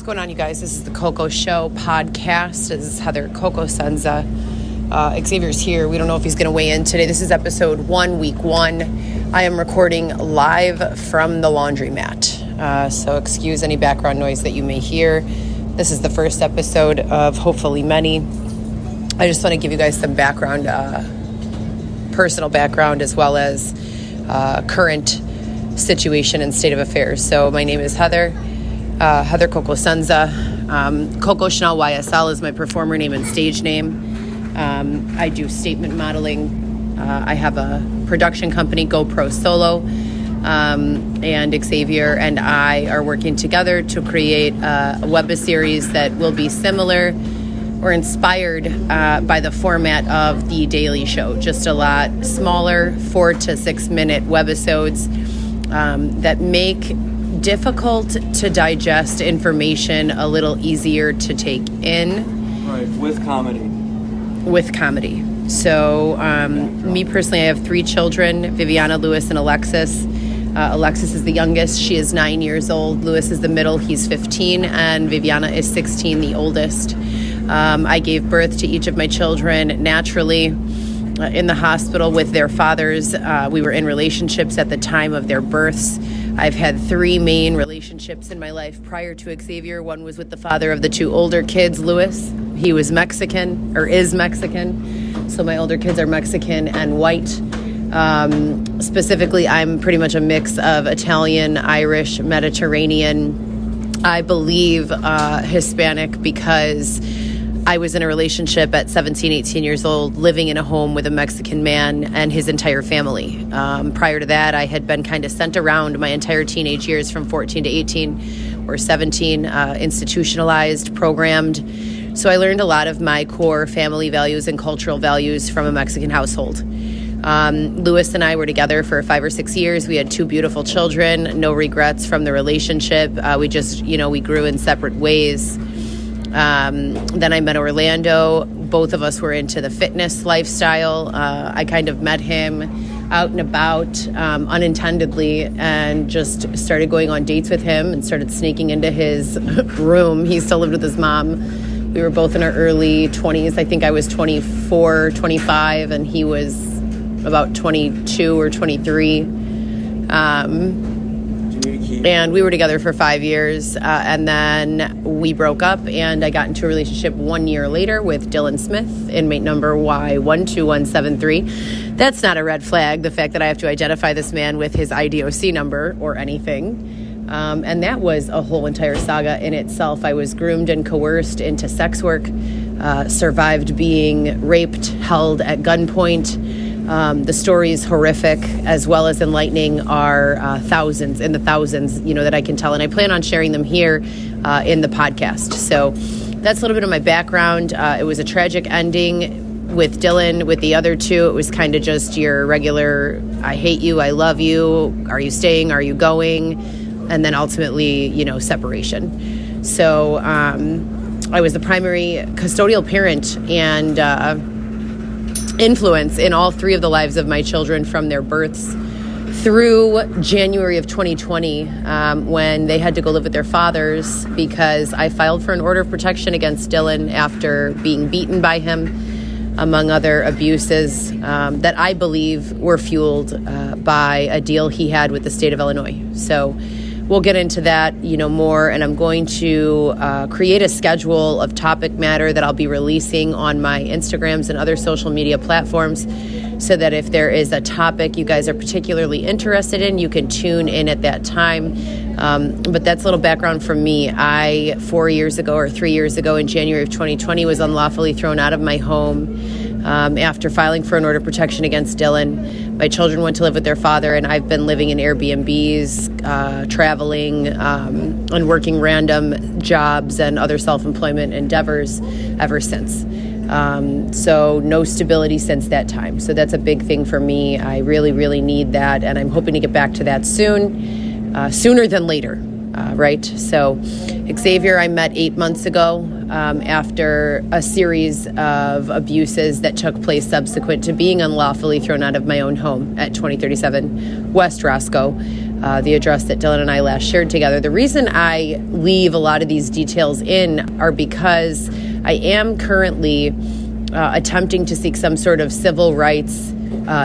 going on, you guys? This is the Coco Show podcast. This is Heather Coco Senza. Xavier's here. We don't know if he's going to weigh in today. This is episode 1, week 1. I am recording live from the laundromat. So excuse any background noise that you may hear. This is the first episode of hopefully many. I just want to give you guys some background, personal background, as well as current situation and state of affairs. So my name is Heather Coco Senza. Coco Chanel YSL is my performer name and stage name. I do statement modeling. I have a production company, GoPro Solo, and Xavier and I are working together to create a web-series that will be similar or inspired by the format of The Daily Show, just a lot smaller, 4 to 6 minute webisodes that make difficult to digest information a little easier to take in. Right, with comedy. So me personally, I have 3 children, Viviana, Lewis, and Alexis. Alexis is the youngest. She is 9 years old. Lewis is the middle. He's 15. And Viviana is 16, the oldest. I gave birth to each of my children naturally in the hospital with their fathers. We were in relationships at the time of their births. I've had 3 main relationships in my life prior to Xavier. One was with the father of the 2 older kids, Lewis. He was Mexican, or is Mexican. So my older kids are Mexican and white. Specifically, I'm pretty much a mix of Italian, Irish, Mediterranean. I believe Hispanic because I was in a relationship at 17, 18 years old, living in a home with a Mexican man and his entire family. Prior to that, I had been kind of sent around my entire teenage years from 14 to 18 or 17, institutionalized, programmed. So I learned a lot of my core family values and cultural values from a Mexican household. Lewis and I were together for 5 or 6 years. We had 2 beautiful children, no regrets from the relationship. We grew in separate ways. Then I met Orlando. Both of us were into the fitness lifestyle. I kind of met him out and about unintendedly and just started going on dates with him and started sneaking into his room. He still lived with his mom. We were both in our early 20s. I think I was 24, 25, and he was about 22 or 23. And we were together for 5 years, and then we broke up, and I got into a relationship 1 year later with Dylan Smith, inmate number Y12173. That's not a red flag, the fact that I have to identify this man with his IDOC number or anything. And that was a whole entire saga in itself. I was groomed and coerced into sex work, survived being raped, held at gunpoint. The stories, horrific as well as enlightening, are thousands that I can tell. And I plan on sharing them here in the podcast. So that's a little bit of my background. It was a tragic ending with Dylan. With the other 2, it was kind of just your regular, I hate you, I love you, are you staying, are you going? And then ultimately, separation. So I was the primary custodial parent and influence in all 3 of the lives of my children from their births through January of 2020, when they had to go live with their fathers because I filed for an order of protection against Dylan after being beaten by him, among other abuses that I believe were fueled by a deal he had with the state of Illinois. So we'll get into that, more, and I'm going to create a schedule of topic matter that I'll be releasing on my Instagrams and other social media platforms so that if there is a topic you guys are particularly interested in, you can tune in at that time. But that's a little background from me. I, 3 years ago in January of 2020, was unlawfully thrown out of my home after filing for an order of protection against Dylan. My children went to live with their father, and I've been living in Airbnbs, traveling, and working random jobs and other self-employment endeavors ever since. So no stability since that time. So that's a big thing for me. I really, really need that, and I'm hoping to get back to that soon, sooner than later, right? So Xavier I met 8 months ago after a series of abuses that took place subsequent to being unlawfully thrown out of my own home at 2037 West Roscoe. the address that Dylan and I last shared together. The reason I leave a lot of these details in are because I am currently attempting to seek some sort of civil rights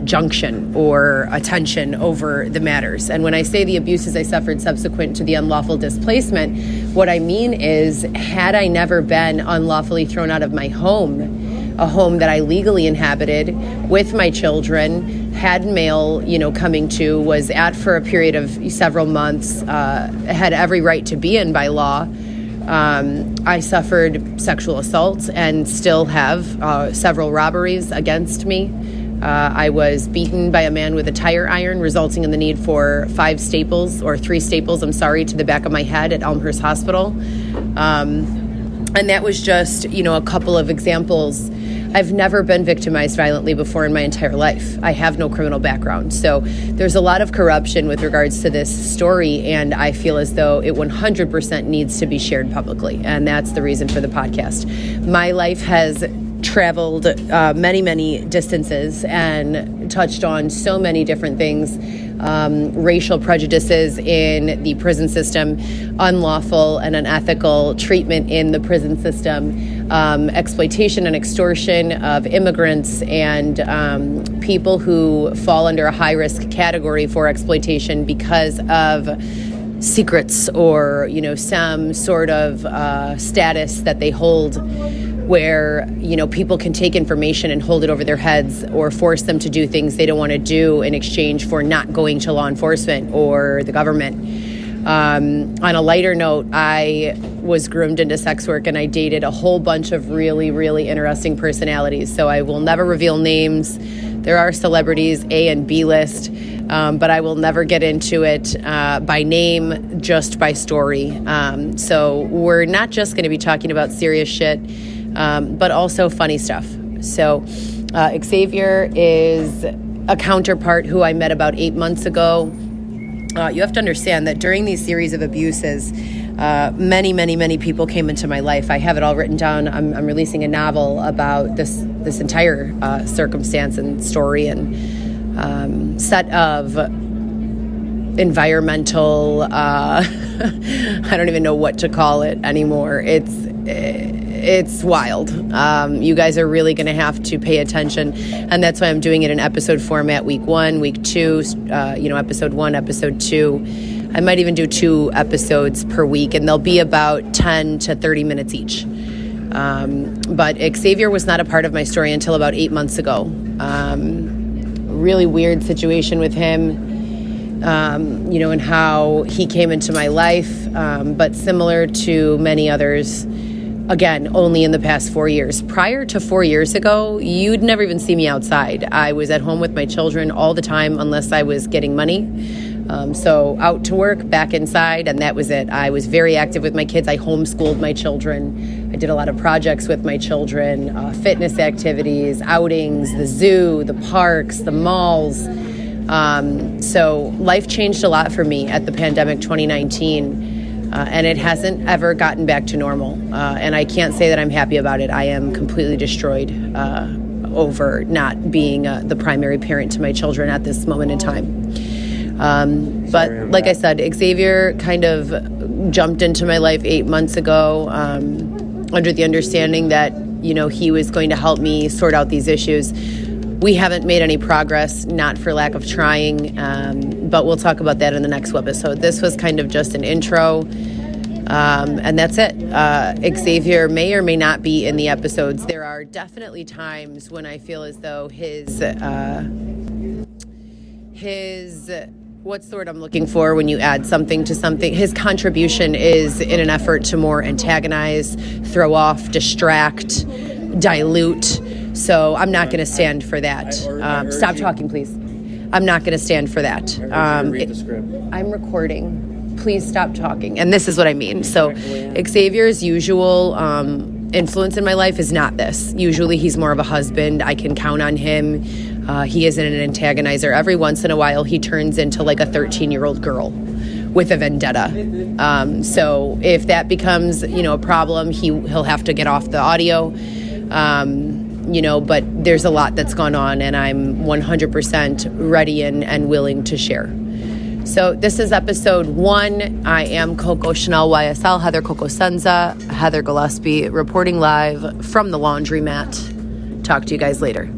junction or attention over the matters. And when I say the abuses I suffered subsequent to the unlawful displacement, what I mean is, had I never been unlawfully thrown out of my home, a home that I legally inhabited with my children, had mail, coming to, was at for a period of several months, had every right to be in by law. I suffered sexual assaults and still have several robberies against me. I was beaten by a man with a tire iron, resulting in the need for 3 staples, to the back of my head at Elmhurst Hospital. And that was just, a couple of examples. I've never been victimized violently before in my entire life. I have no criminal background. So there's a lot of corruption with regards to this story, and I feel as though it 100% needs to be shared publicly. And that's the reason for the podcast. My life has traveled many, many distances and touched on so many different things. Racial prejudices in the prison system, unlawful and unethical treatment in the prison system, exploitation and extortion of immigrants and people who fall under a high-risk category for exploitation because of secrets or, some sort of status that they hold, where, people can take information and hold it over their heads or force them to do things they don't want to do in exchange for not going to law enforcement or the government. On a lighter note, I was groomed into sex work and I dated a whole bunch of really, really interesting personalities. So I will never reveal names. There are celebrities A and B list, but I will never get into it by name, just by story. So we're not just going to be talking about serious shit, but also funny stuff. So Xavier is a counterpart who I met about 8 months ago. You have to understand that during these series of abuses, many, many, many people came into my life. I have it all written down. I'm releasing a novel about this entire circumstance and story and set of environmental, I don't even know what to call it anymore. It's wild. You guys are really going to have to pay attention, and that's why I'm doing it in episode format, week 1, week 2, episode 1, episode 2. I might even do 2 episodes per week, and they'll be about 10 to 30 minutes each. But Xavier was not a part of my story until about 8 months ago. Really weird situation with him. And how he came into my life, but similar to many others, again, only in the past 4 years. Prior to 4 years ago, you'd never even see me outside. I was at home with my children all the time unless I was getting money. So out to work, back inside, and that was it. I was very active with my kids. I homeschooled my children. I did a lot of projects with my children, fitness activities, outings, the zoo, the parks, the malls. So life changed a lot for me at the pandemic 2019, and it hasn't ever gotten back to normal. And I can't say that I'm happy about it. I am completely destroyed over not being the primary parent to my children at this moment in time. But like I said, Xavier kind of jumped into my life 8 months ago, under the understanding that, he was going to help me sort out these issues. We haven't made any progress, not for lack of trying, but we'll talk about that in the next episode. This was kind of just an intro, and that's it. Xavier may or may not be in the episodes. There are definitely times when I feel as though his what's the word I'm looking for when you add something to something? His contribution is in an effort to more antagonize, throw off, distract, dilute. So I'm not going to stand for that. Stop talking, please. I'm not going to stand for that. Read the script. I'm recording. Please stop talking. And this is what I mean. So Xavier's usual influence in my life is not this. Usually he's more of a husband. I can count on him. He isn't an antagonizer. Every once in a while he turns into like a 13-year-old girl with a vendetta. So if that becomes, a problem, he'll have to get off the audio. But there's a lot that's gone on, and I'm 100% ready and willing to share. So this is episode 1. I am Coco Chanel YSL, Heather Coco Senza, Heather Gillespie, reporting live from the laundromat. Talk to you guys later.